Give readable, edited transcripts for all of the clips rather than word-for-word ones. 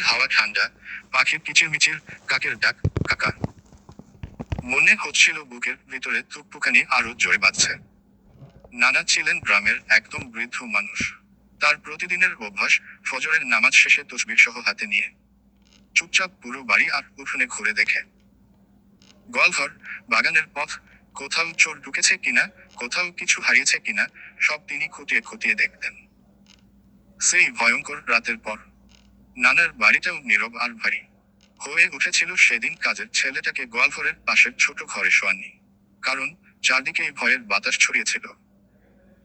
বাইরের হাওয়া ঠান্ডা, পাখির কিচিরমিচির, কাকের ডাক, কাকা। মনে হচ্ছিল বুকের ভিতরে তুকতুকানি আরো জোরে বাজছে। নানা ছিলেন গ্রামের একদম বৃদ্ধ মানুষ। তার প্রতিদিনের অভ্যাস, ফজরের নামাজ শেষে তসবিহ সহ হাতে নিয়ে চুপচাপ পুরো বাড়ি আর উঠোনে ঘুরে দেখে। গোয়ালঘর, বাগানের পথ, কোথাও চোর ঢুকেছে কিনা, কোথাও কিছু হারিয়েছে কিনা, সব তিনি খুঁটিয়ে খুঁটিয়ে দেখতেন। সেই ভয়ঙ্কর রাতের পর নানার বাড়িটাও নীরব আর ভারী হয়ে উঠেছিল সেদিন কাজের ছেলেটাকে গোয়ালঘরের পাশের ছোট ঘরে শোয়ানি। কারণ চারদিকেই ভয়ের বাতাস ছড়িয়েছিল।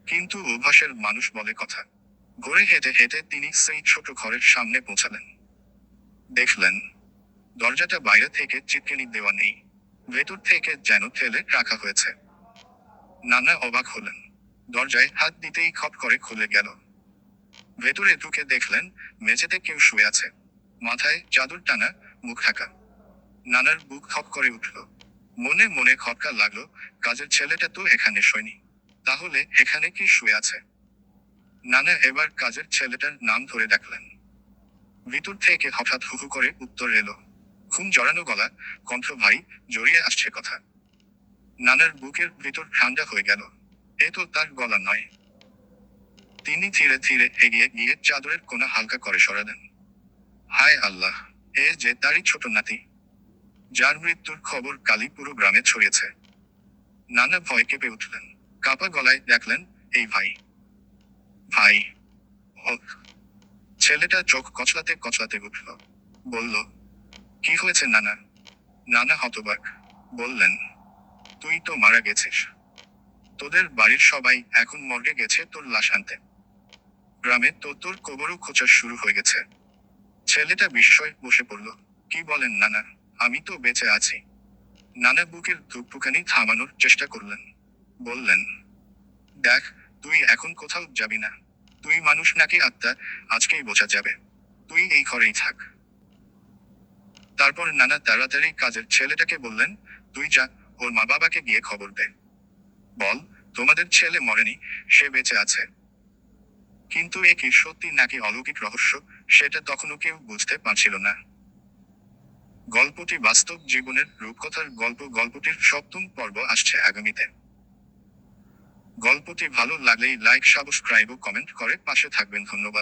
কিন্তু অভ্যাসের মানুষ বলে কথা। ঘুরে হেঁটে হেঁটে তিনি সেই ছোট ঘরের সামনে পৌঁছালেন। দেখলেন দরজাটা বাইরে থেকে চিটকিনি দেওয়া নেই, ভেতর থেকে যেন ঠেলে রাখা হয়েছে। নানা অবাক হলেন। দরজায় হাত দিতেই খপ করে খুলে গেল। ভেতরে ঢুকে দেখলেন মেঝেতে কেউ শুয়ে আছে, মাথায় চাদর টানা, মুখ ঢাকা। নানার বুক খপ করে উঠল। মনে মনে খটকা লাগলো, কাজের ছেলেটা তো এখানে শোয়নি, তাহলে এখানে কি শুয়ে আছে? নানা এবার কাজের ছেলেটার নাম ধরে ডাকলেন। ভিতর থেকে হঠাৎ হুহু করে উত্তর এলো। ঘুম জড়ানো গলা, কণ্ঠ ভারী, জড়িয়ে আসছে কথা। নানার বুকের ভিতর ঠান্ডা হয়ে গেল। এ তো তার গলা নয়। তিনি ধীরে ধীরে এগিয়ে গিয়ে চাদরের কোণা হালকা করে সরালেন। হায় আল্লাহ, এ যে তারই ছোট নাতি, যার মৃত্যুর খবর কালই পুরো গ্রামে ছড়িয়েছে। নানা ভয় কেঁপে উঠলেন। কাপা গলায় ডাকলেন, এই ভাই, ভাই। ও, ছেলেটা চোখ কচলাতে কচলাতে উঠল। বলল, কি হয়েছে নানা? নানা হতবাক। বললেন, তুই তো মারা গেছিস। তোদের বাড়ির সবাই এখন মর্গে গেছে তোর লাশ আনতে। গ্রামে তো তোর কবরও খোঁচা শুরু হয়ে গেছে। ছেলেটা বিস্ময়ে বসে পড়ল। কি বলেন নানা, আমি তো বেঁচে আছি। নানা বুকের ধুকপুকানি থামানোর চেষ্টা করলেন। বললেন, দেখ, তুই এখন কোথাও যাবি না। তুই মানুষ নাকি আত্মা, আজকেই বোঝা যাবে। তুই এই ঘরেই থাক। তারপর নানা তাড়াতাড়ি কাজের ছেলেটাকে বললেন, তুই যা, ওর মা বাবাকে গিয়ে খবর দে। বল, তোমাদের ছেলে মরেনি, সে বেঁচে আছে। কিন্তু এ কি সত্যি নাকি অলৌকিক রহস্য, সেটা তখনও কেউ বুঝতে পারছিল না। গল্পটি বাস্তব জীবনের রূপকথার গল্প। গল্পটির সপ্তম পর্ব আসছে আগামীতে। গল্পটি ভালো লাগলেই লাইক, সাবস্ক্রাইব ও কমেন্ট করে পাশে থাকবেন। ধন্যবাদ।